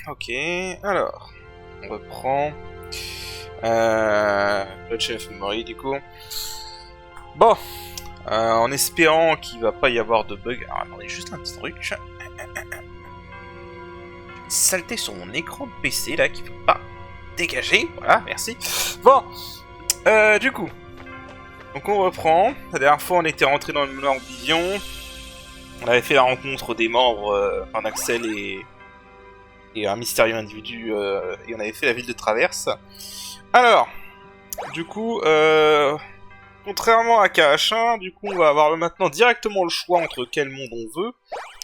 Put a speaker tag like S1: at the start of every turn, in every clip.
S1: Ok, alors, on reprend. Le chef Mori du coup. Bon, en espérant qu'il va pas y avoir de bug. Alors attendez juste un petit truc. Saleté sur mon écran de PC là qui peut pas dégager. Voilà, merci. Bon, du coup, donc on reprend. La dernière fois on était rentré dans le Manoir Vision. On avait fait la rencontre des membres en Axel et un mystérieux individu et on avait fait la ville de Traverse. Alors, du coup, contrairement à KH1, du coup on va avoir maintenant directement le choix entre quel monde on veut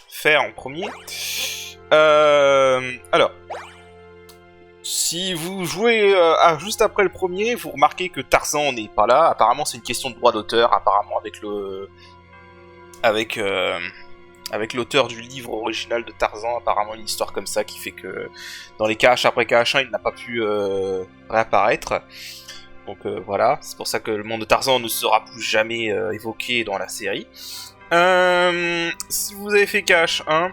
S1: faire en premier. Alors, si vous jouez juste après le premier, vous remarquez que Tarzan n'est pas là. Apparemment c'est une question de droit d'auteur, apparemment avec l'auteur du livre original de Tarzan, apparemment une histoire comme ça qui fait que dans les KH après KH1, il n'a pas pu réapparaître. Donc voilà, c'est pour ça que le monde de Tarzan ne sera plus jamais évoqué dans la série. Si vous avez fait KH1,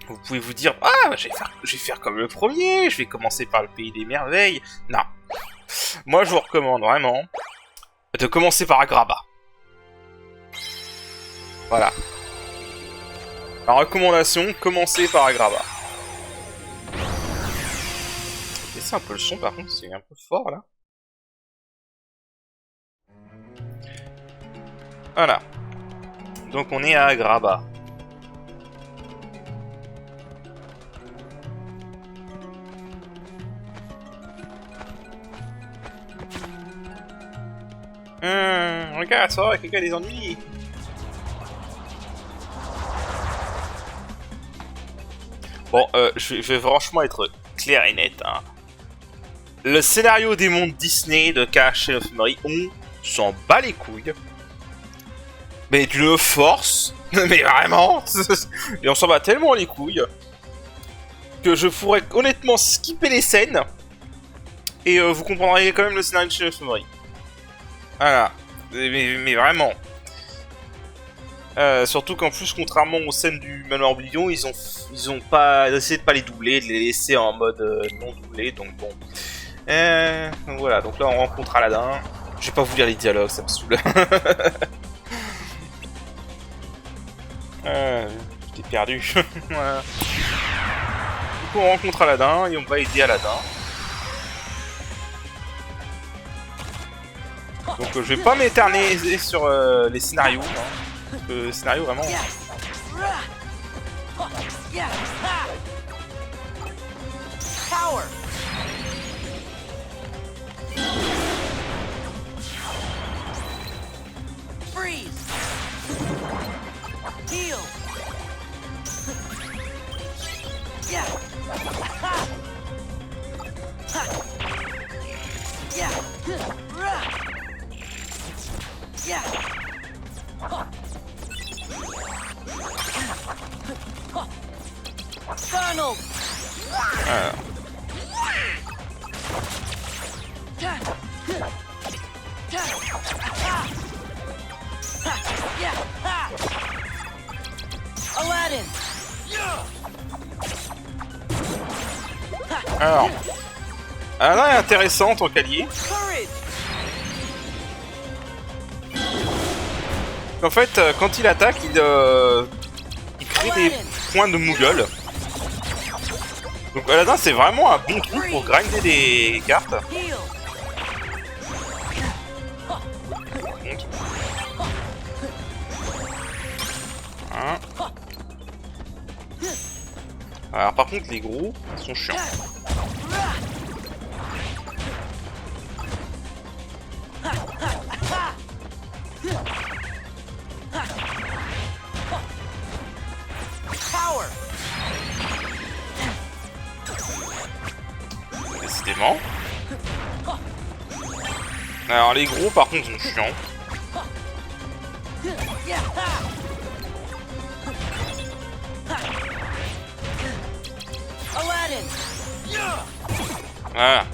S1: vous pouvez vous dire « Ah, je vais faire comme le premier, je vais commencer par le pays des merveilles. » Non. Moi, je vous recommande vraiment de commencer par Agrabah. Voilà. Ma recommandation, commencez par Agrabah. Laissez un peu le son par contre, c'est un peu fort là. Voilà. Donc on est à Agrabah. Regarde, ça va, quelqu'un a des ennuis. Bon, je vais franchement être clair et net. Hein. Le scénario des mondes Disney de KH of Memory, on s'en bat les couilles. Mais d'une force, mais vraiment, et on s'en bat tellement les couilles que je pourrais honnêtement skipper les scènes et vous comprendriez quand même le scénario de KH of Memory. Voilà, mais vraiment. Surtout qu'en plus, contrairement aux scènes du Manoir Oblivion, ils ont pas essayé de pas les doubler, de les laisser en mode non doublé, donc bon. Donc voilà, donc là on rencontre Aladdin. Je vais pas vous lire les dialogues, ça me saoule. J'étais perdu. Voilà. Du coup on rencontre Aladdin et on va aider Aladdin. Donc je vais pas m'éterniser sur les scénarios. Hein. Le scénario vraiment. Power. Freeze. Heal. Yeah. Yeah. Yeah. Donald. Aladdin. Alors, Aladdin est intéressant en tant qu'allié. En fait, quand il attaque, il crée des points de Moogle. Donc Aladdin, c'est vraiment un bon truc pour grinder des cartes. Hein. Alors par contre, les gros sont chiants. Décidément. Alors les gros par contre sont chiants. Voilà.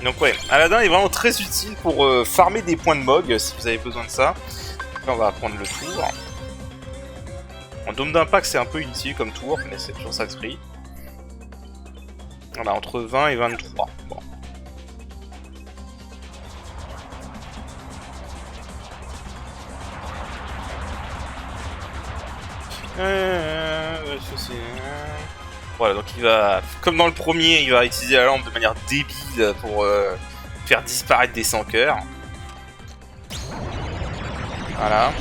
S1: Donc ouais, Aladdin est vraiment très utile pour farmer des points de Mog si vous avez besoin de ça. Là on va prendre le tour. En dôme d'impact, c'est un peu inutile comme tour, mais c'est toujours ça de prix. Voilà, entre 20 et 23. Bon. Voilà, donc il va, comme dans le premier, il va utiliser la lampe de manière débile pour faire disparaître des sans cœurs. Voilà.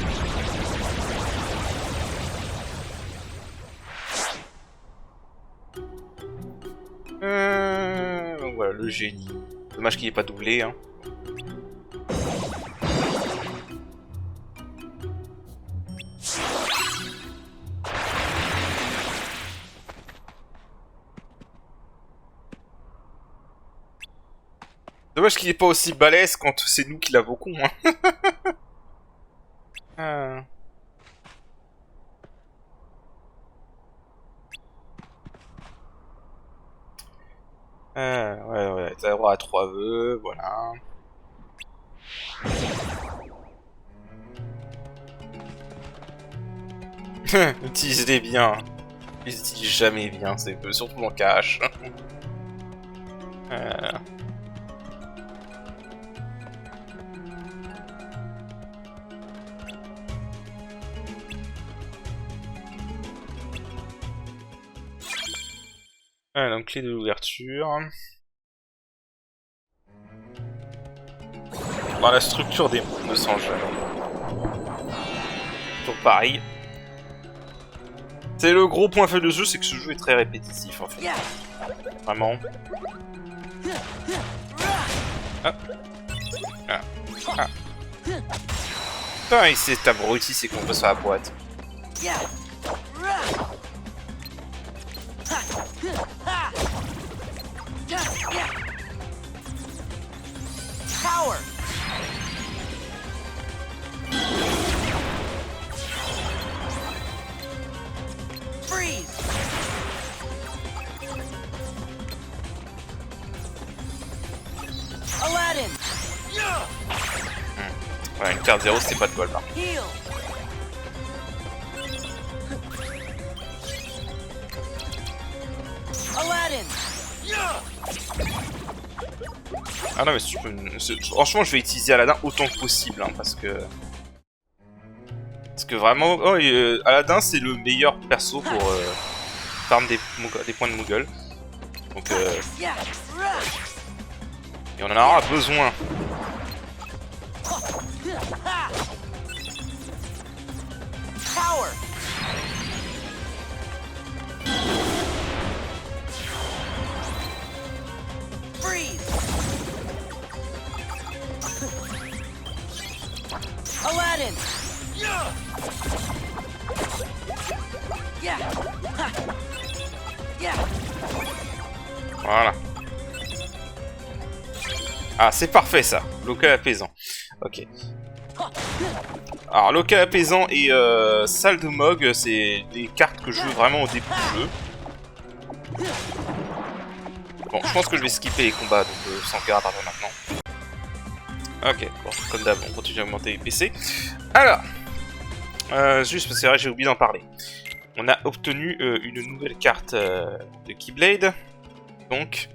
S1: Donc voilà, le génie. Dommage qu'il n'ait pas doublé, hein. Dommage qu'il n'est pas aussi balèze quand c'est nous qui l'avons con, hein. Ouais, t'as droit à 3 vœux, voilà. Utilise-les bien. Ils utilisent jamais bien, c'est surtout en cache. Donc clé de l'ouverture. Dans la structure des mondes, sans jamais. Toujours pareil. C'est le gros point faible de ce jeu, c'est que ce jeu est très répétitif en fait. Vraiment. Ah. Ah. Ah. Putain, il s'est abruti, c'est qu'on peut sur la boîte.
S2: Power. Freeze. Aladdin.
S1: Ouais, une carte 0, c'est pas de bol là.
S2: Heal. Aladdin.
S1: Ah non mais si tu peux... Franchement je vais utiliser Aladdin autant que possible hein, parce que vraiment Aladdin c'est le meilleur perso pour farm des points de Moogle. Donc et on en aura besoin.
S2: Power. Freeze. Aladdin. Yeah. Yeah.
S1: Voilà. Ah c'est parfait ça. Local apaisant. Ok. Alors local apaisant et salle de Mog, c'est des cartes que je joue vraiment au début du jeu. Bon, je pense que je vais skipper les combats, donc sans cœur à partir de maintenant. Ok, bon, comme d'hab, on continue à augmenter les PC. Alors, juste parce que c'est vrai, j'ai oublié d'en parler. On a obtenu une nouvelle carte de Keyblade. Donc,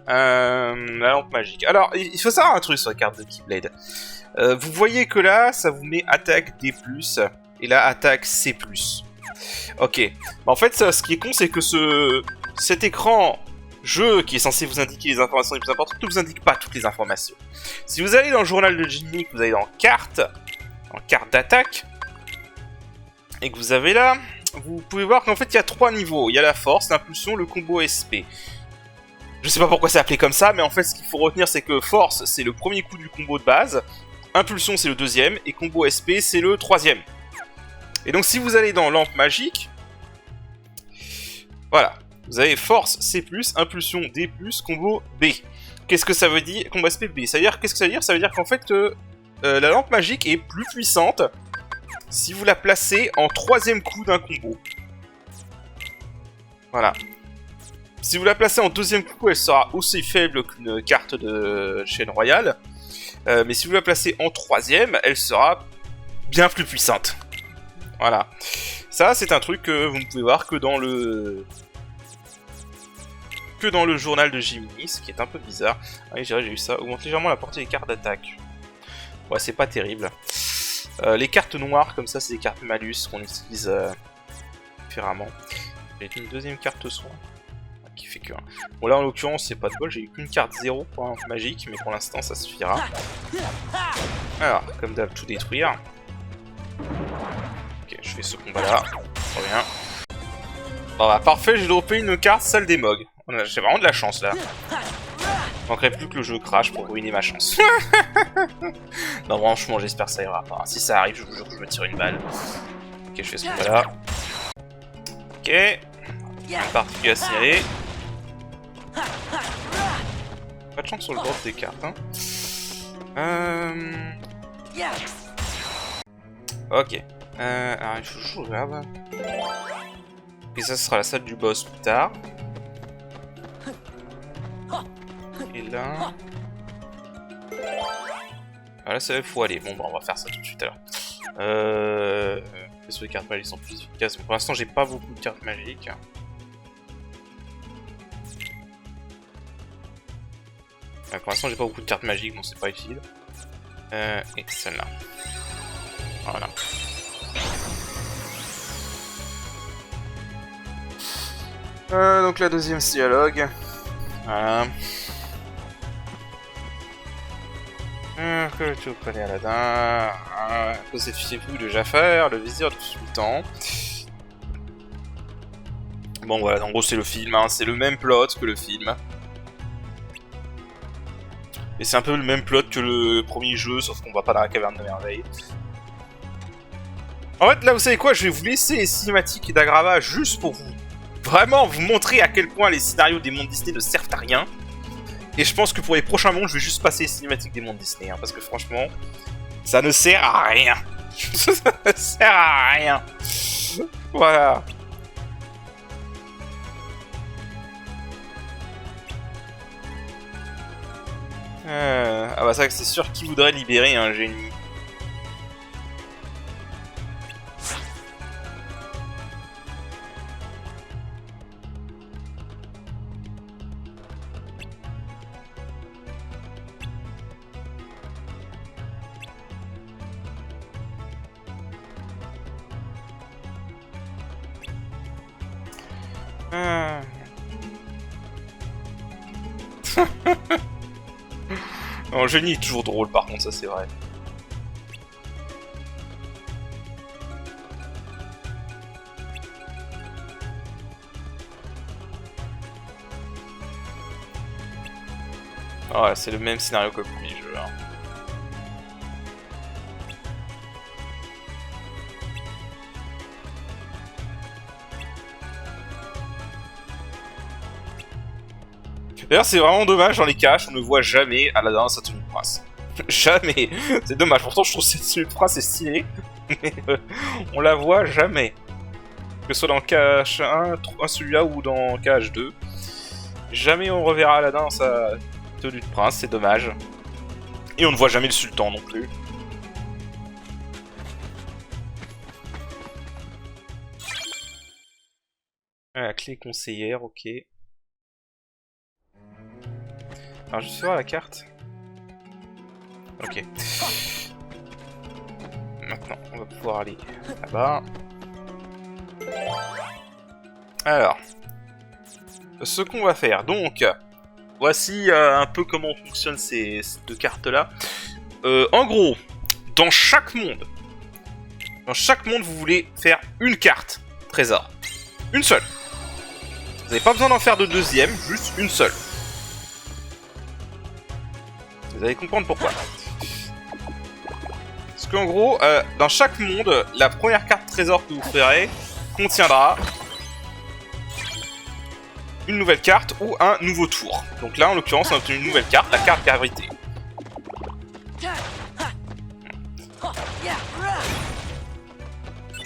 S1: la lampe magique. Alors, il faut savoir un truc sur la carte de Keyblade. Vous voyez que là, ça vous met attaque D+, et là, attaque C+. Ok. En fait, ça, ce qui est con, c'est que cet écran jeu qui est censé vous indiquer les informations les plus importantes ne vous indique pas toutes les informations. Si vous allez dans le journal de Ginny, que vous allez dans carte d'attaque, et que vous avez là, vous pouvez voir qu'en fait il y a 3 niveaux. Il y a la force, l'impulsion, le combo SP. Je sais pas pourquoi c'est appelé comme ça, mais en fait ce qu'il faut retenir c'est que force c'est le premier coup du combo de base, impulsion c'est le deuxième, et combo SP c'est le troisième. Et donc si vous allez dans lampe magique, voilà. Vous avez force C+, impulsion D+, combo B. Qu'est-ce que ça veut dire? Combo SP B. Qu'est-ce que ça veut dire? Ça veut dire qu'en fait la lampe magique est plus puissante si vous la placez en troisième coup d'un combo. Voilà. Si vous la placez en deuxième coup, elle sera aussi faible qu'une carte de chaîne royale. Mais si vous la placez en troisième, elle sera bien plus puissante. Voilà. Ça, c'est un truc que vous ne pouvez voir que dans le journal de Jiminy, ce qui est un peu bizarre. Ah oui, j'ai eu ça. Augmente légèrement la portée des cartes d'attaque. Ouais, c'est pas terrible. Les cartes noires, comme ça, c'est des cartes malus qu'on utilise différemment. J'ai une deuxième carte soin qui fait que 1. Bon, là en l'occurrence, c'est pas de bol, j'ai eu qu'une carte 0 pour un magique, mais pour l'instant, ça suffira. Alors, comme d'hab, tout détruire. Ok, je fais ce combat-là. Très bien. Bon, bah, parfait, j'ai droppé une carte salle des Mogs. J'ai vraiment de la chance là. Il manquerait plus que le jeu crash pour ruiner ma chance. Non, franchement, j'espère que ça ira pas. Si ça arrive, je vous jure que je me tire une balle. Ok, je fais ce combat-là. Ok. Une partie à signaler. Pas de chance sur le drop des cartes, hein. Ok. Alors, il faut que je regarde. Et ça, ce sera la salle du boss plus tard. Et là... Ah là, il faut aller. Bon, bah, on va faire ça tout de suite alors. Les cartes magiques sont plus efficaces. Pour l'instant, j'ai pas beaucoup de cartes magiques. Pour l'instant, j'ai pas beaucoup de cartes magiques, donc c'est pas utile. Et celle-là. Voilà. Donc la deuxième dialogue. Voilà. Que tu connais Aladdin. Possédez-vous de Jafar, le vizir du sultan. Bon voilà, en gros c'est le film, hein. C'est le même plot que le film. Et c'est un peu le même plot que le premier jeu, sauf qu'on va pas dans la caverne de merveille. En fait, là, vous savez quoi, je vais vous laisser les cinématiques d'Agrava juste pour vous vraiment vous montrer à quel point les scénarios des mondes Disney ne servent à rien. Et je pense que pour les prochains mondes, je vais juste passer les cinématiques des mondes Disney, hein, parce que franchement, ça ne sert à rien. Ça ne sert à rien. Voilà. Ah bah ça, c'est sûr qui voudrait libérer un génie. Non, génie est toujours drôle par contre, ça c'est vrai. Ah ouais, c'est le même scénario que le premier jeu. Hein. D'ailleurs, c'est vraiment dommage dans les caches, on ne voit jamais Aladdin sa tenue de prince. Jamais. C'est dommage. Pourtant, je trouve que cette tenue de prince est stylée, mais on la voit jamais. Que ce soit dans cache 1, celui-là ou dans cache 2. Jamais on reverra Aladdin dans sa tenue de prince, c'est dommage. Et on ne voit jamais le sultan non plus. La clé conseillère, ok. Alors je vais voir la carte. Ok. Maintenant, on va pouvoir aller là-bas. Alors. Ce qu'on va faire, donc... Voici un peu comment fonctionnent ces deux cartes-là. En gros, dans chaque monde, vous voulez faire une carte trésor. Une seule. Vous n'avez pas besoin d'en faire de deuxième, juste une seule. Vous allez comprendre pourquoi. Parce qu'en gros, dans chaque monde, la première carte trésor que vous ferez contiendra une nouvelle carte ou un nouveau tour. Donc là, en l'occurrence, on a obtenu une nouvelle carte, la carte gravité.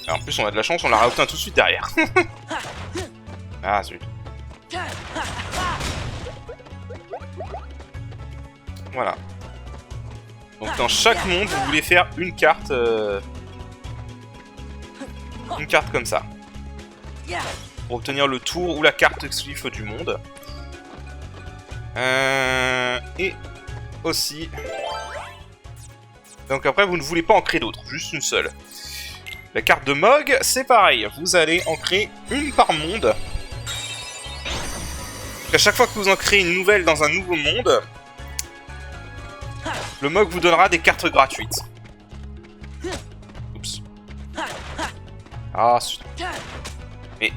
S1: Et en plus, on a de la chance, on la réobtient tout de suite derrière. Ah, zut. Voilà. Donc dans chaque monde, vous voulez faire une carte une carte comme ça.
S2: Yeah.
S1: Pour obtenir le tour ou la carte exclusive du monde. Et aussi... Donc après, vous ne voulez pas en créer d'autres, juste une seule. La carte de Mog, c'est pareil. Vous allez en créer une par monde. À chaque fois que vous en créez une nouvelle dans un nouveau monde, le Mog vous donnera des cartes gratuites. Oups. Ah, mais...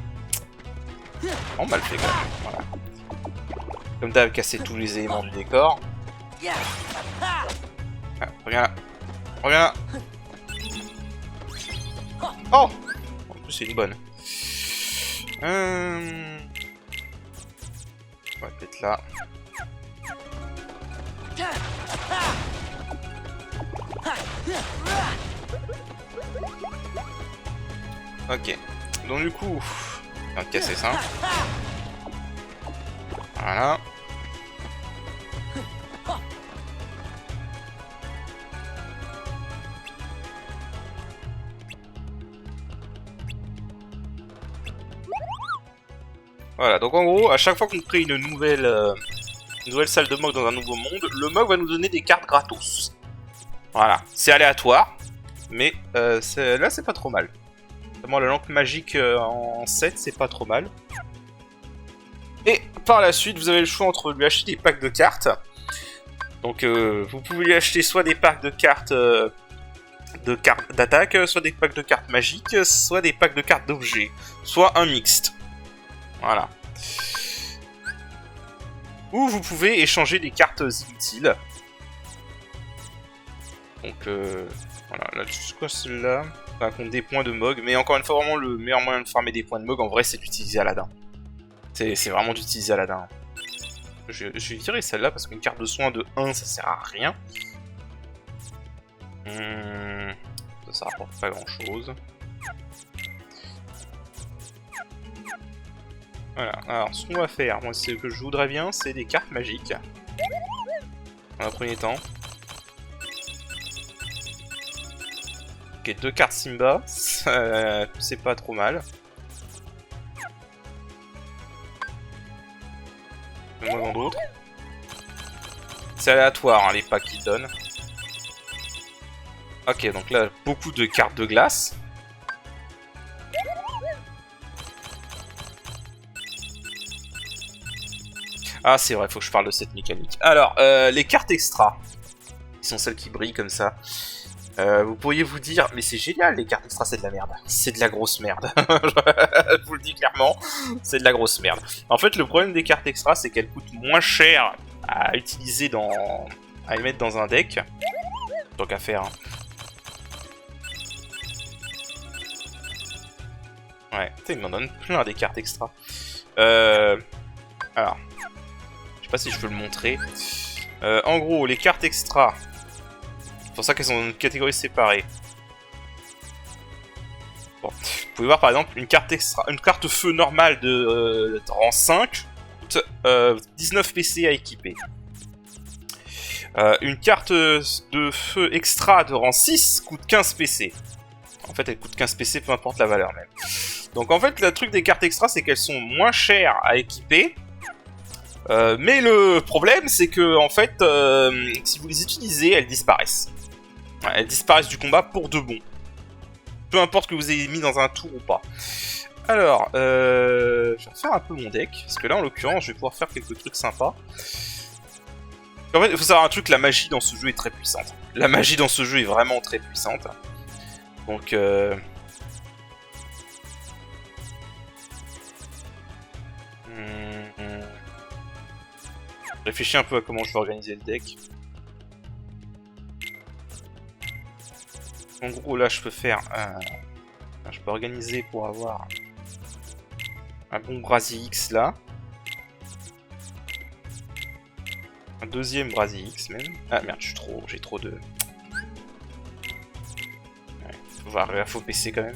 S1: Oh, mal fait quand même. Voilà. Comme d'hab, casser tous les éléments du décor. Ah, reviens là. Reviens là. Oh! En plus, c'est une bonne. On va peut-être là. Ok. Donc du coup, on va casser ça. Voilà. Voilà, donc en gros, à chaque fois qu'on crée une nouvelle salle de Mog dans un nouveau monde, le Mog va nous donner des cartes gratos. Voilà, c'est aléatoire, mais là c'est pas trop mal. Notamment la lampe magique en 7, c'est pas trop mal. Et par la suite, vous avez le choix entre lui acheter des packs de cartes. Donc vous pouvez lui acheter soit des packs de cartes d'attaque, soit des packs de cartes magiques, soit des packs de cartes d'objets, soit un mixte. Voilà. Ou vous pouvez échanger des cartes inutiles. Donc voilà, là c'est quoi celle-là? Enfin, compte des points de Mog, mais encore une fois, vraiment le meilleur moyen de farmer des points de Mog en vrai c'est d'utiliser Aladdin. C'est vraiment d'utiliser Aladdin. Je vais tirer celle-là parce qu'une carte de soin de 1 ça sert à rien. Ça rapporte pas grand chose. Voilà, alors ce qu'on va faire, moi ce que je voudrais bien, c'est des cartes magiques. Dans un premier temps. Ok, 2 cartes Simba, c'est pas trop mal. Moi dans d'autres. C'est aléatoire hein, les packs qu'ils donnent. Ok, donc là, beaucoup de cartes de glace. Ah, c'est vrai, faut que je parle de cette mécanique. Alors, les cartes extra, qui sont celles qui brillent comme ça, vous pourriez vous dire, mais c'est génial, les cartes extra, c'est de la merde. C'est de la grosse merde. Je vous le dis clairement, c'est de la grosse merde. En fait, le problème des cartes extra, c'est qu'elles coûtent moins cher à utiliser à les mettre dans un deck. Tant qu'à faire. Hein. Ouais, putain, il m'en donne plein des cartes extra. Alors... Je sais pas si je peux le montrer. En gros, les cartes extra, c'est pour ça qu'elles sont dans une catégorie séparée. Bon. Vous pouvez voir par exemple une carte extra, une carte feu normale de rang 5 coûte 19 PC à équiper. Une carte de feu extra de rang 6 coûte 15 PC. En fait, elle coûte 15 PC, peu importe la valeur même. Donc en fait, le truc des cartes extra, c'est qu'elles sont moins chères à équiper. Mais le problème, c'est que en fait, si vous les utilisez, elles disparaissent. Ouais, elles disparaissent du combat pour de bon. Peu importe que vous ayez mis dans un tour ou pas. Alors, je vais refaire un peu mon deck, parce que là, en l'occurrence, je vais pouvoir faire quelques trucs sympas. En fait, il faut savoir un truc, la magie dans ce jeu est très puissante. La magie dans ce jeu est vraiment très puissante. Donc, réfléchis un peu à comment je vais organiser le deck. En gros, là, je peux faire... je peux organiser pour avoir un bon Brasi X, là. Un deuxième Brasi X, même. Ah, merde, j'ai trop de... Ouais, faut voir, faut PC, quand même.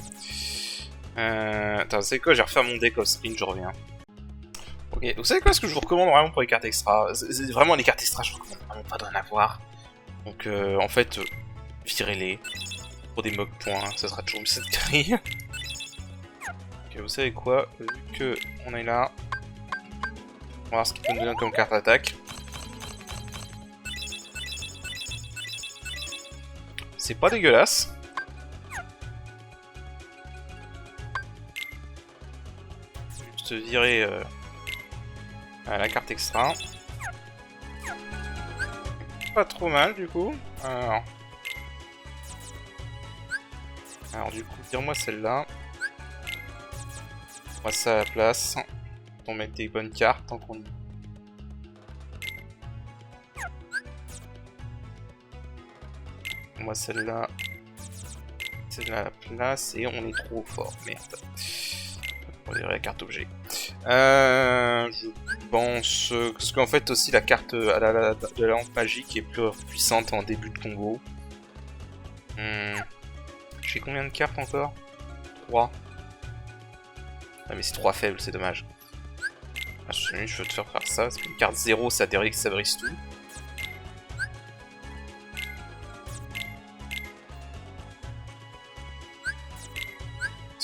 S1: Attends, vous savez quoi, je vais refaire mon deck off-screen, je reviens. Ok, vous savez quoi, ce que je vous recommande vraiment pour les cartes extra, c'est vraiment les cartes extra, je vous recommande vraiment pas d'en avoir. Donc en fait, virez-les pour des Mog points, ça sera toujours une cette grille. Ok, vous savez quoi? Vu que on est là, on va voir ce qu'il peut nous donner comme carte d'attaque. C'est pas dégueulasse. Juste virer la carte extra. Pas trop mal du coup. Alors du coup, tire-moi celle-là. On va ça à la place. On met des bonnes cartes tant qu'on... Moi celle-là. Celle-là à la place et on est trop fort. Merde. On va virer la carte objet. Je pense... Parce qu'en fait aussi la carte de la lampe magique est plus puissante en début de combo. J'ai combien de cartes encore? 3. Ah mais c'est 3 faibles, c'est dommage. Ah, je veux te faire ça, parce qu'une carte 0 ça brise tout.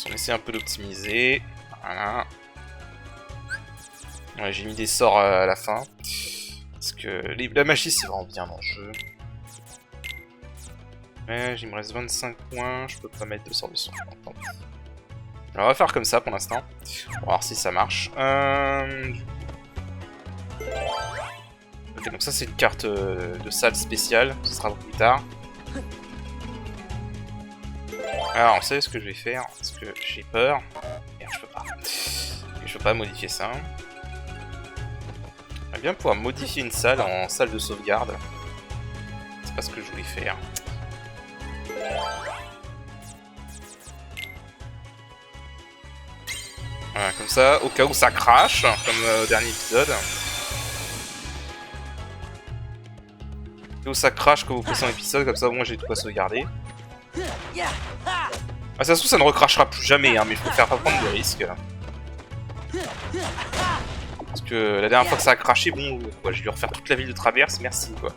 S1: On essaie un peu d'optimiser. Voilà. Ouais, j'ai mis des sorts à la fin. Parce que la magie c'est vraiment bien dans le jeu. Mais il me reste 25 points, je peux pas mettre de sorts de son. Alors, on va faire comme ça pour l'instant. On va voir si ça marche. Ok, donc ça c'est une carte de salle spéciale, ce sera plus tard. Alors, vous savez ce que je vais faire, parce que j'ai peur. Merde, je peux pas. Je peux pas modifier ça. J'aimerais bien pouvoir modifier une salle en salle de sauvegarde. C'est pas ce que je voulais faire. Voilà, comme ça, au cas où ça crache, comme au dernier épisode. Au cas où ça crache quand vous passez un épisode, comme ça au moins j'ai tout à sauvegarder. Ah, ça se trouve, ça ne recrachera plus jamais, hein, mais je préfère pas prendre de risques. Parce que la dernière fois que ça a craché, bon, quoi, j'ai dû refaire toute la ville de traverse, merci, quoi.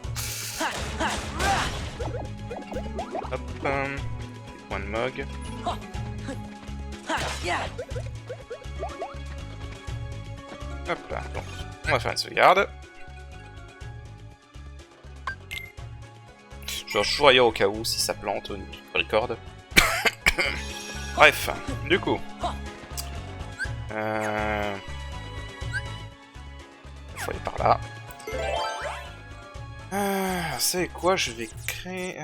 S1: Hop, des points de Mog. Hop là, bon, on va faire une sauvegarde. Je vais toujours ailleurs au cas où, si ça plante au niveau du record. Bref, du coup. Il faut aller par là. Vous savez quoi, je vais créer...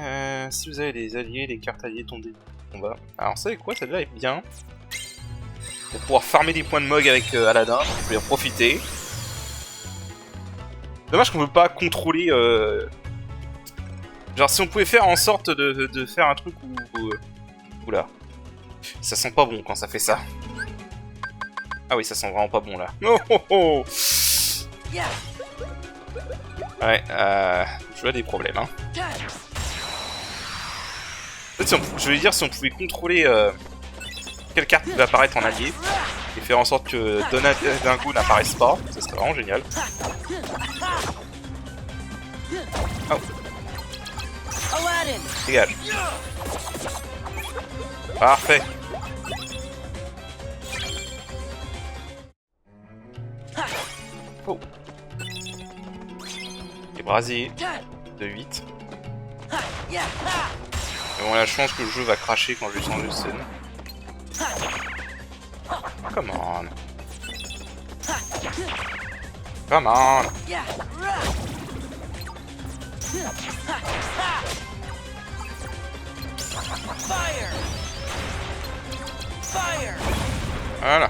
S1: si vous avez des alliés, des cartes alliées tombées de combat. Alors, vous savez quoi, celle-là est bien. Pour pouvoir farmer des points de Mog avec Aladdin, je vais en profiter. Dommage qu'on ne peut pas contrôler... Genre, si on pouvait faire en sorte de faire un truc où... Oula. Ça sent pas bon quand ça fait ça. Ah oui, ça sent vraiment pas bon là. Oh oh oh. Ouais, je vois des problèmes, hein. En fait, si je voulais dire si on pouvait contrôler quelle carte va apparaître en allié et faire en sorte que Donadingo n'apparaisse pas, ça serait vraiment génial. Oh. Dégage. Parfait. Oh. Et brasier de 8. Et on a la chance que le jeu va cracher quand je vais changer de scène. Come on. Come on. Voilà.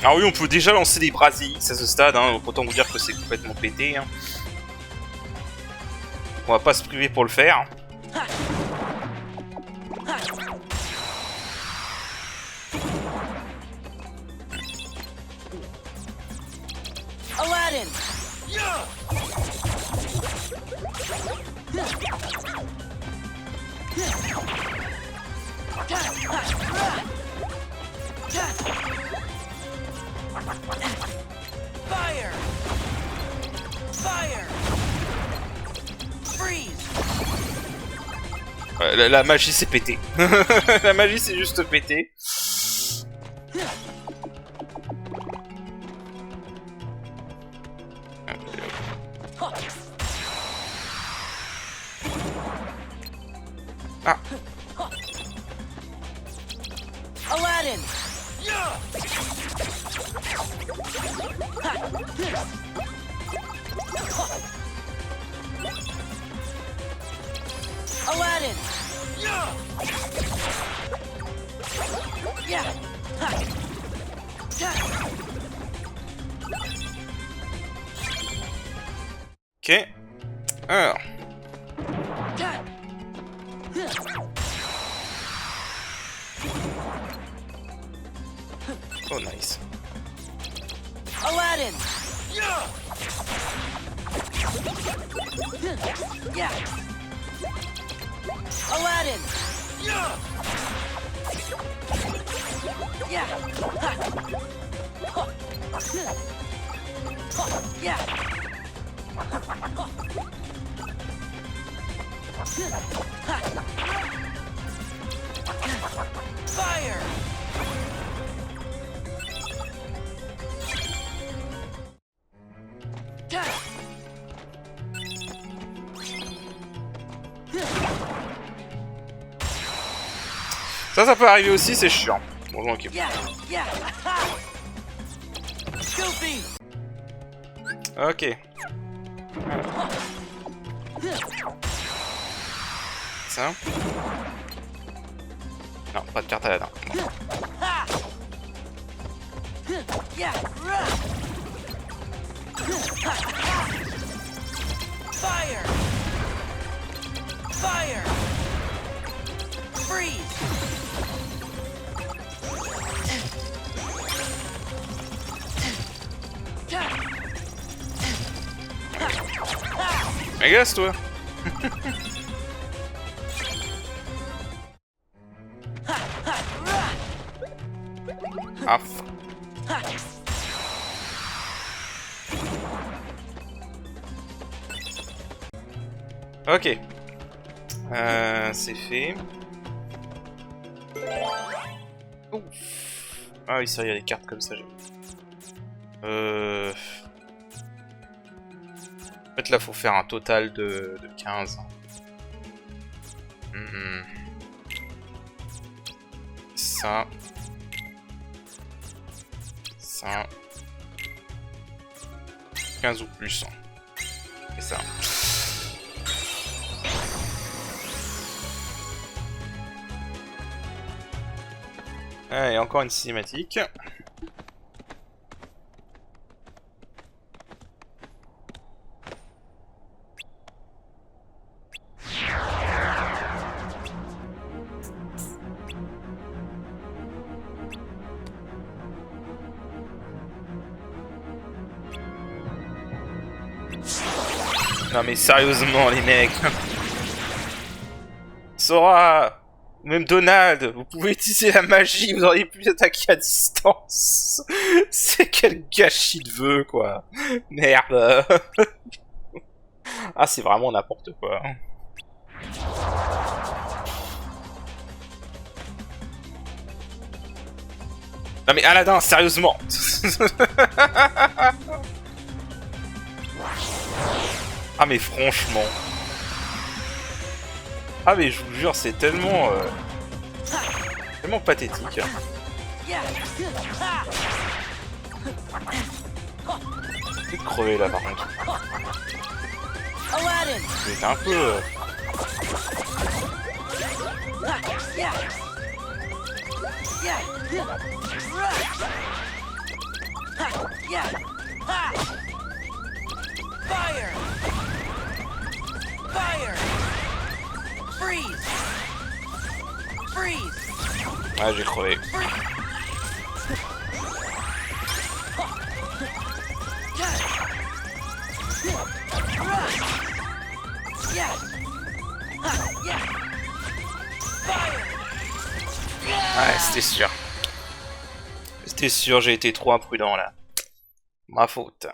S1: Alors oui, on peut déjà lancer des brasiers à ce stade, hein, donc autant vous dire que c'est complètement pété. Hein. On va pas se priver pour le faire.
S2: Aladdin. Fire! Fire! Freeze!
S1: La magie s'est pété. La magie s'est juste pété. Ah.
S2: Aladdin. Aladdin. Yeah.
S1: Ok. Alors. Oh nice.
S2: Aladdin. Yeah. Aladdin. Yeah. Yeah. Fire.
S1: Ça peut arriver aussi, c'est chiant. Bonjour, ok.
S2: Yeah. Yeah. Goofy.
S1: Ok. Ça. Non, pas de carte à la dent. Non.
S2: Ha. Yeah. Fire. Fire. Freeze.
S1: Agace toi. Ah fuck. Ok. C'est fait. Ouf. Ah oui, ça, il y a des cartes comme ça. En fait, là, faut faire un total de 15. Ça. Ça. 15 ou plus. Et ça. Ah, et encore une cinématique. Non mais sérieusement les mecs. Sora, même Donald, vous pouvez utiliser la magie, vous auriez pu attaquer à distance. C'est quel gâchis de vœux quoi. Merde. Ah c'est vraiment n'importe quoi. Non mais Aladdin, sérieusement. Ah mais franchement. Ah mais je vous jure, c'est tellement... tellement pathétique. Je vais crever là par contre. C'est un peu...
S2: Fire! Fire! Freeze! Freeze!
S1: Ah j'ai crevé. Ouais, c'était sûr. C'était sûr, j'ai été trop imprudent là. Ma faute.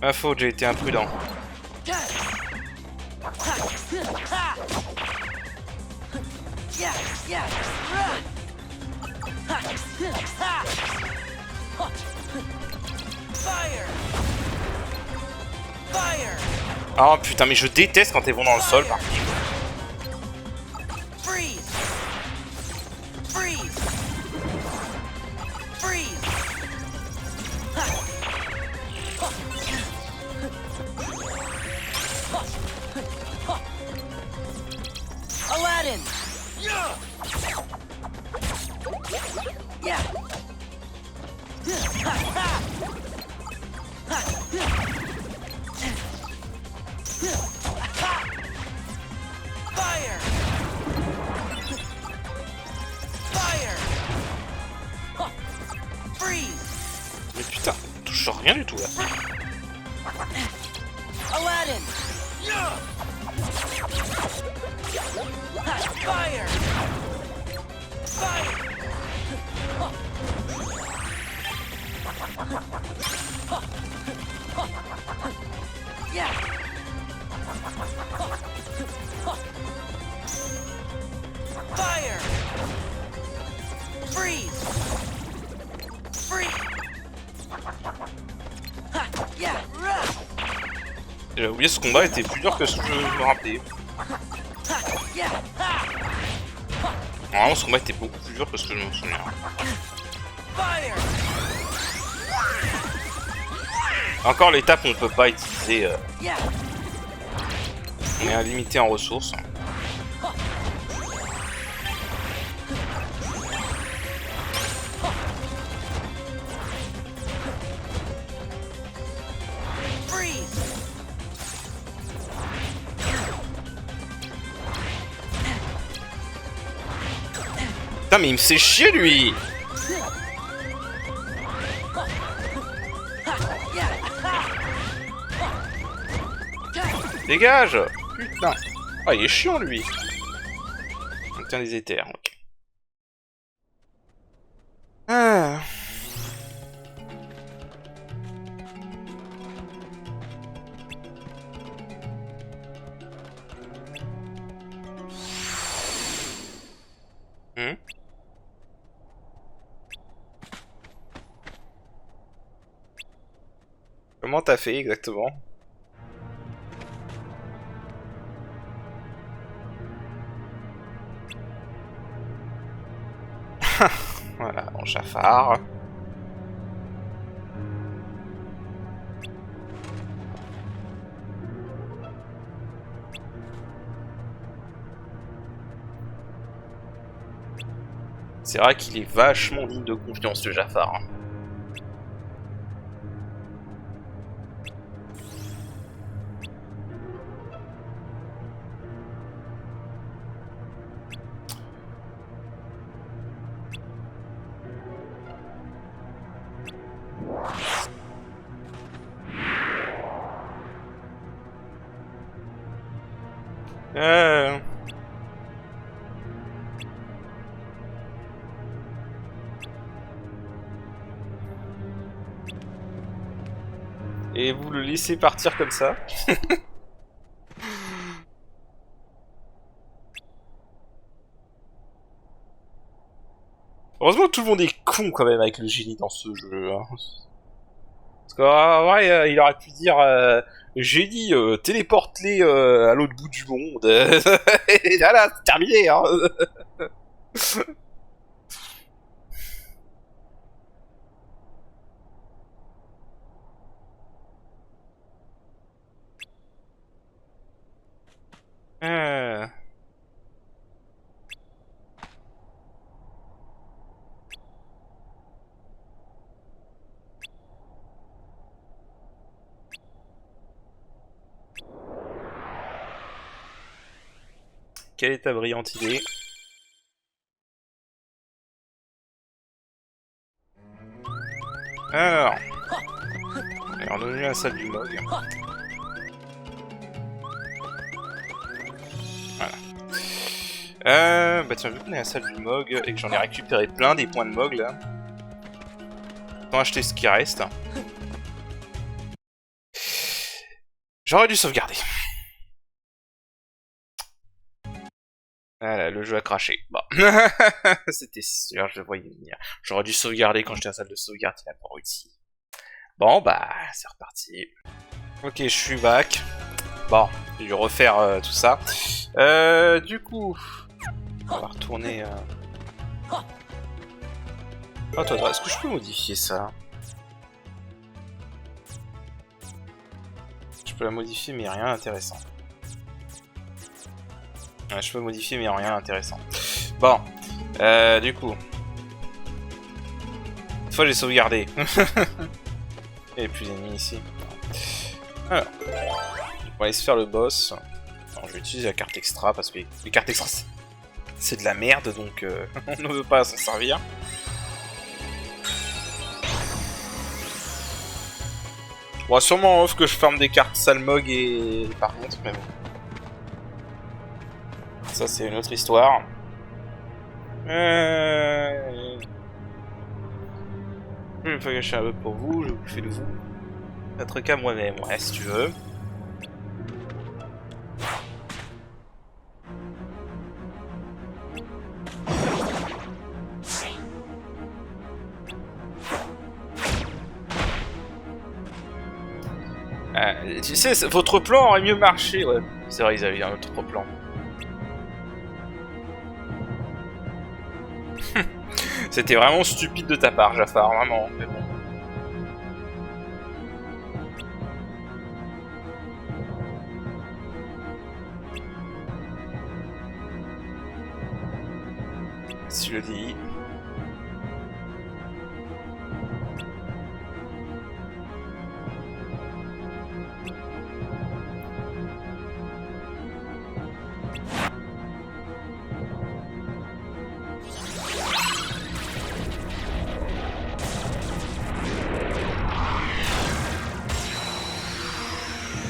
S1: Ma faute, j'ai été imprudent. Oh putain, mais je déteste quand ils vont dans le sol par contre.
S2: Aladdin! Yeah! Fire! Fire! Freeze!
S1: Mais putain, on touche rien du tout là.
S2: Aladdin! Fire! Fire! Yeah! Fire! Freeze! Freeze! Yeah!
S1: J'ai oublié, ce combat était plus dur que ce que je me rappelais.
S2: Yeah!
S1: Normalement, ce combat était beaucoup plus dur que ce que je me souviens.
S2: Fire!
S1: Encore l'étape où on peut pas utiliser.
S2: Yeah!
S1: On est limité en ressources.
S2: Freeze!
S1: Putain, mais il me fait chier lui! Dégage! Putain! Oh, il est chiant lui! On tient les éthers, ok. Ah. Comment t'as fait exactement? Voilà, bon, Jafar. C'est vrai qu'il est vachement digne de confiance, ce Jafar. Et vous le laissez partir comme ça. Heureusement que tout le monde est con quand même avec le génie dans ce jeu. Hein. Parce qu'en vrai, il aurait pu dire génie, téléporte-les à l'autre bout du monde. Et voilà, c'est terminé. Hein. Quelle est ta brillante idée? Alors, on a la salle du Mog. Voilà. Bah tiens, vu qu'on est à la salle du Mog et que j'en ai récupéré plein des points de Mog là, autant acheter ce qui reste. J'aurais dû sauvegarder. Voilà, le jeu a craché. Bon. C'était sûr, je le voyais venir. J'aurais dû sauvegarder quand j'étais à la salle de sauvegarde, il a pas réussi. Bon, bah, c'est reparti. Ok, je suis back. Bon, j'ai dû refaire tout ça. Du coup, on va retourner... Attends, est-ce que je peux modifier ça? Je peux la modifier, mais rien d'intéressant. Ouais, je peux modifier, mais rien d'intéressant. Bon, du coup... Cette fois, j'ai sauvegardé. Il n'y a plus d'ennemis ici. Alors, on va aller se faire le boss. Alors, je vais utiliser la carte extra, parce que les cartes extra, c'est de la merde, donc on ne veut pas s'en servir. Bon, sûrement off que je farme des cartes Salmog et par contre, mais bon. Ça, c'est une autre histoire. Je vais pas gâcher un peu pour vous, je vous fais de vous. Notre cas moi-même, ouais, si tu veux. Tu sais, votre plan aurait mieux marché, ouais. C'est vrai, ils avaient un autre plan. C'était vraiment stupide de ta part, Jafar, vraiment, mais bon. Si je le dis...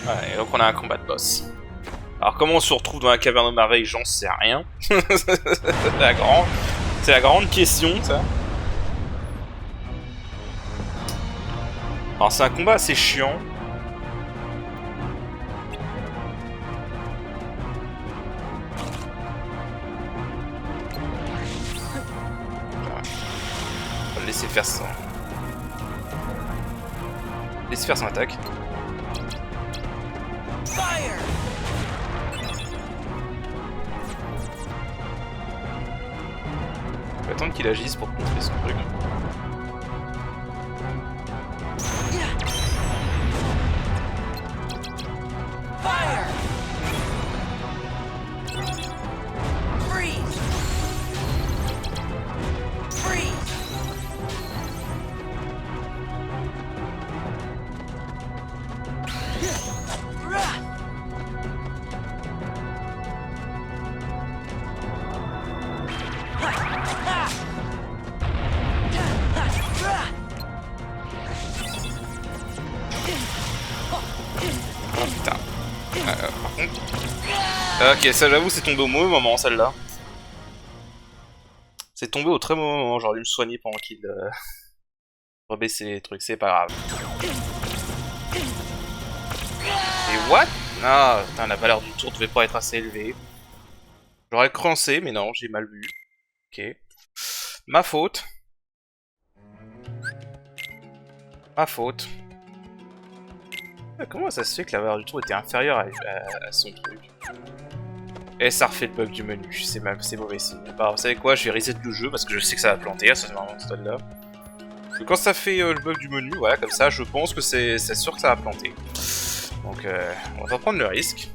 S1: Voilà, et donc on a un combat de boss. Alors comment on se retrouve dans la caverne de merveille, j'en sais rien. C'est la grande question, ça. Alors c'est un combat assez chiant. On va le laisser faire son... Laisser faire son attaque.
S2: Fire!
S1: On va attendre qu'il agisse pour contrer son truc.
S2: Fire! Freeze! Freeze!
S1: Oh putain. Par contre... Ok, ça j'avoue c'est tombé au mauvais moment celle-là. C'est tombé au très mauvais moment, j'aurais dû me soigner pendant qu'il rebaissait les trucs, c'est pas grave. Et what? Ah putain, la valeur du tour devait pas être assez élevée. J'aurais crancé, mais non, j'ai mal vu. Ok. Ma faute. Ma faute. Comment ça se fait que la valeur du tour était inférieure à son truc? Et ça refait le bug du menu, c'est mauvais signe. Alors, vous savez quoi, je vais reset le jeu parce que je sais que ça va planter à ce stade-là. Parce que quand ça fait le bug du menu, voilà, comme ça, je pense que c'est sûr que ça va planter. Donc, on va prendre le risque.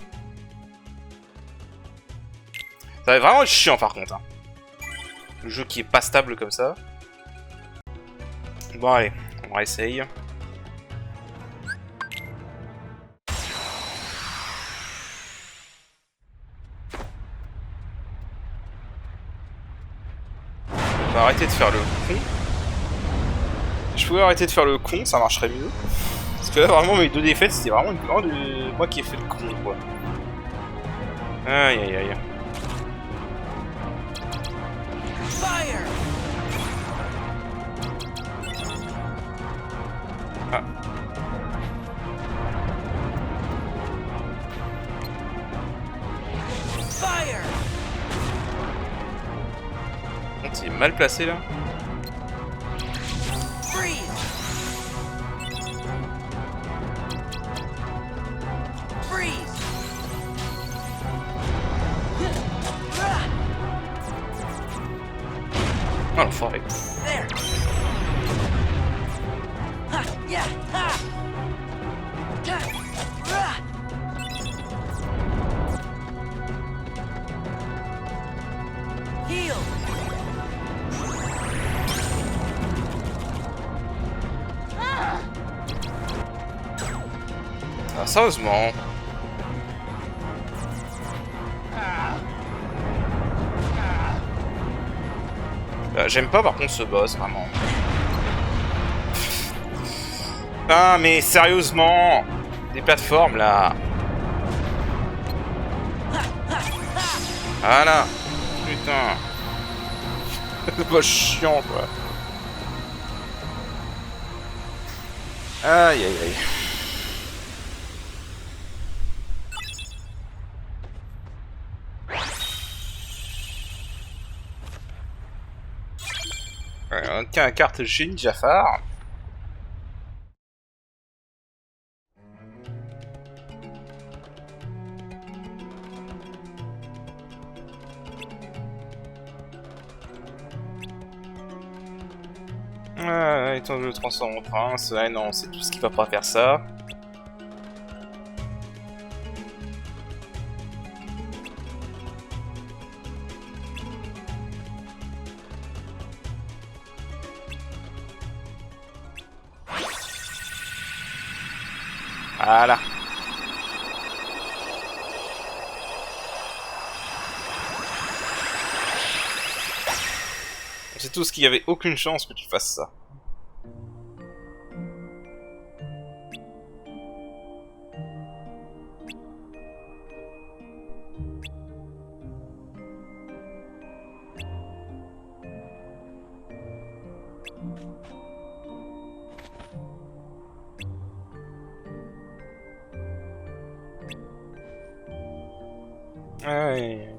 S1: Ça va vraiment être chiant par contre. Hein. Le jeu qui est pas stable comme ça. Bon, allez, on réessaye. On va arrêter de faire le con. Je pouvais arrêter de faire le con, ça marcherait mieux. Parce que là, vraiment, mes deux défaites, c'était vraiment une grande de moi qui ai fait le con, quoi. Aïe, aïe, aïe.
S2: Fire!
S1: Ah. C'est mal placé là.
S2: Freeze. Freeze.
S1: Oh l'enfoiré.
S2: There. Ha, yeah, ha. Ha, rah. Heal.
S1: Ah, sérieusement. J'aime pas par contre ce boss, vraiment. Ah mais sérieusement, des plateformes là. Voilà. Putain. C'est pas chiant quoi. Aïe aïe aïe. On tient la carte Génie Jafar. Et quand je le transforme en prince, ouais non, c'est tout ce qui va pas faire ça. Voilà. C'est tout ce qu'il y avait aucune chance que tu fasses ça. Ouais.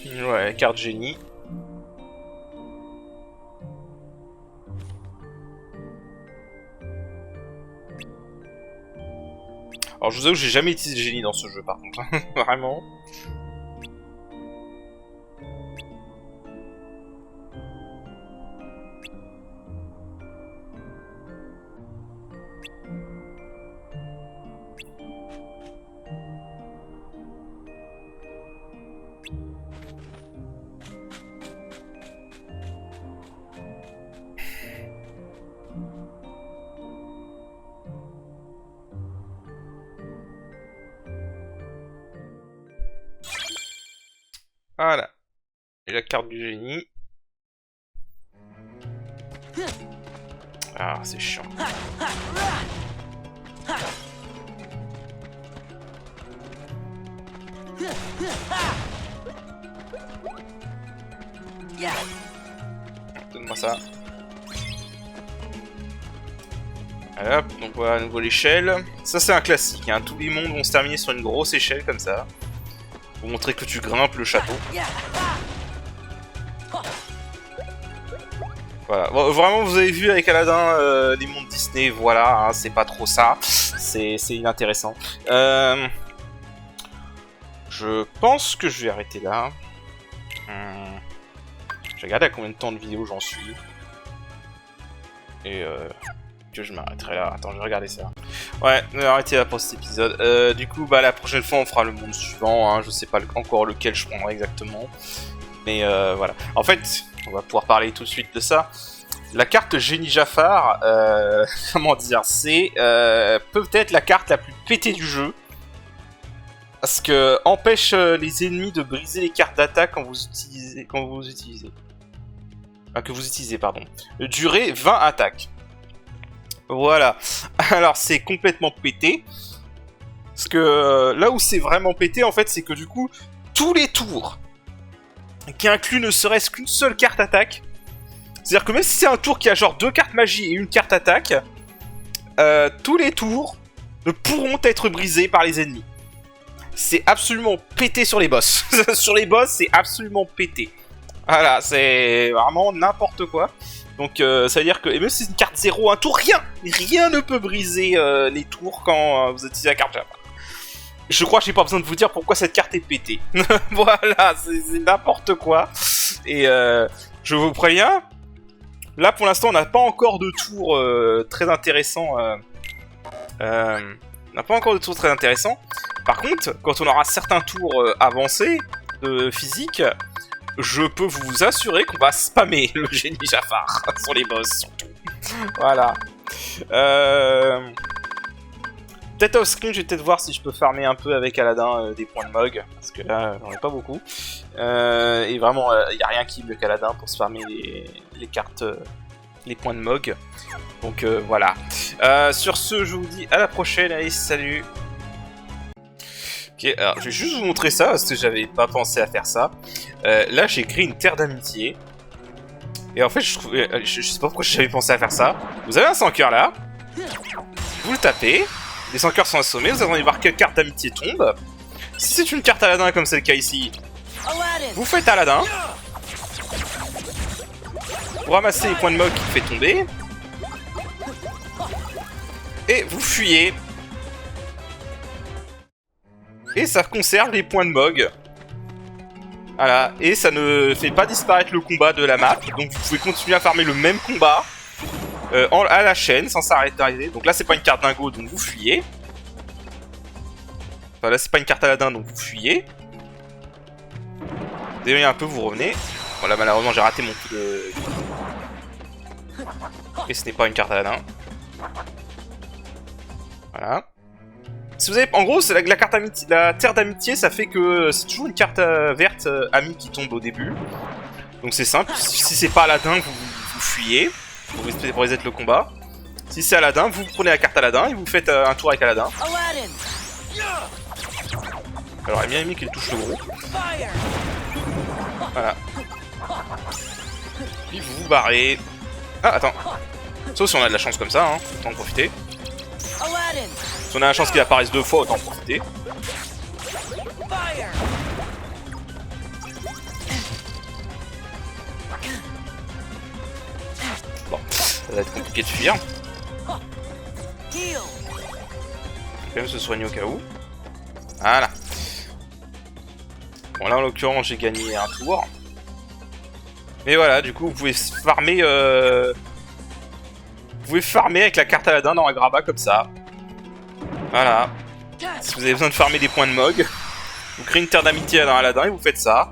S1: Ouais, carte génie. Alors je vous avoue que j'ai jamais utilisé le génie dans ce jeu par contre, vraiment. Voilà. Et la carte du génie. Ah, c'est chiant. Donne-moi ça. Allez hop, donc voilà à nouveau l'échelle. Ça c'est un classique, hein. Tous les mondes vont se terminer sur une grosse échelle comme ça. Pour montrer que tu grimpes le château. Voilà, bon, vraiment vous avez vu avec Aladdin les mondes Disney, voilà, hein, c'est pas trop ça. C'est inintéressant. Je pense que je vais arrêter là. Je regarde à combien de temps de vidéo j'en suis. Et que je m'arrêterai là. Attends, je vais regarder ça. Ouais, on va arrêter là pour cet épisode. Du coup, bah la prochaine fois on fera le monde suivant. Hein. Je sais pas encore lequel je prendrai exactement. Mais voilà. En fait, on va pouvoir parler tout de suite de ça. La carte Génie Jafar, comment dire, c'est peut-être la carte la plus pétée du jeu. Parce que empêche les ennemis de briser les cartes d'attaque quand vous utilisez. Pardon. Durée 20 attaques. Voilà. Alors c'est complètement pété. Parce que là où c'est vraiment pété, en fait, c'est que du coup, tous les tours qui incluent ne serait-ce qu'une seule carte attaque, c'est-à-dire que même si c'est un tour qui a genre 2 cartes magie et une carte attaque, tous les tours ne pourront être brisés par les ennemis. C'est absolument pété sur les boss. Sur les boss, c'est absolument pété. Voilà, c'est vraiment n'importe quoi. Donc ça veut dire que, et même si c'est une carte 0, un tour, rien ne peut briser les tours quand vous utilisez la carte Java. Je crois que j'ai pas besoin de vous dire pourquoi cette carte est pétée. Voilà, c'est n'importe quoi. Et je vous préviens, là pour l'instant on n'a pas encore de tour très intéressant. On n'a pas encore de tour très intéressant. Par contre, quand on aura certains tours avancés de physique, je peux vous assurer qu'on va spammer le génie Jafar sur les boss surtout. Voilà. Peut-être off-screen, je vais peut-être voir si je peux farmer un peu avec Aladdin des points de Mog, parce que là, j'en ai pas beaucoup. Et vraiment, il n'y a rien qui est mieux qu'Aladdin pour se farmer les cartes, les points de Mog. Donc voilà. Sur ce, je vous dis à la prochaine, allez, salut. Ok, alors je vais juste vous montrer ça, parce que j'avais pas pensé à faire ça. Là, j'ai créé une terre d'amitié. Et en fait, je sais pas pourquoi j'avais pensé à faire ça. Vous avez un 100 cœurs là. Vous le tapez. Les 100 cœurs sont assommés, vous allez voir quelle carte d'amitié tombe. Si c'est une carte Aladdin comme c'est le cas ici, vous faites Aladdin. Vous ramassez les points de Mog qui fait tomber. Et vous fuyez. Et ça conserve les points de Mog. Voilà, et ça ne fait pas disparaître le combat de la map. Donc vous pouvez continuer à farmer le même combat. À la chaîne, sans s'arrêter. Donc là, c'est pas une carte dingo, donc vous fuyez. Enfin, là, c'est pas une carte Aladdin, donc vous fuyez. Désolé un peu, vous revenez. Bon, là, malheureusement, j'ai raté mon coup de... Et ce n'est pas une carte Aladdin. Voilà. Si vous avez... En gros, c'est la carte amitié, la terre d'amitié, ça fait que c'est toujours une carte verte amie qui tombe au début. Donc c'est simple. Si c'est pas Aladdin, vous fuyez. Pour reset le combat. Si c'est Aladdin, vous prenez la carte Aladdin et vous faites un tour avec Aladdin. Alors, il y a bien aimé qu'il touche le gros. Voilà. Puis vous vous barrez. Ah, attends. Sauf si on a de la chance comme ça, hein. Autant en profiter. Si on a la chance qu'il apparaisse 2 fois, autant en profiter. Bon, ça va être compliqué de fuir. On va quand même se soigner au cas où. Voilà. Bon là en l'occurrence j'ai gagné un tour. Mais voilà, du coup vous pouvez farmer vous pouvez farmer avec la carte Aladdin dans un grabat comme ça. Voilà. Si vous avez besoin de farmer des points de Mog, vous créez une terre d'amitié dans Aladdin et vous faites ça.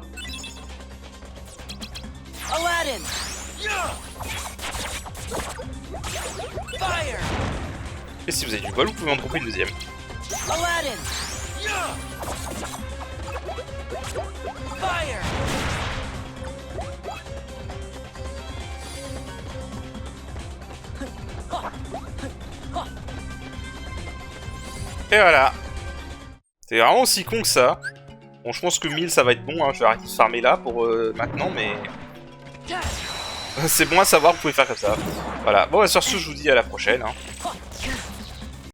S1: Et si vous avez du bol, vous pouvez en dropper une deuxième. Et voilà. C'est vraiment aussi con que ça. Bon, je pense que 1000 ça va être bon, hein. Je vais arrêter de farmer là pour maintenant, mais... c'est bon à savoir, vous pouvez faire comme ça. Voilà, bon, sur ce, je vous dis à la prochaine. Hein.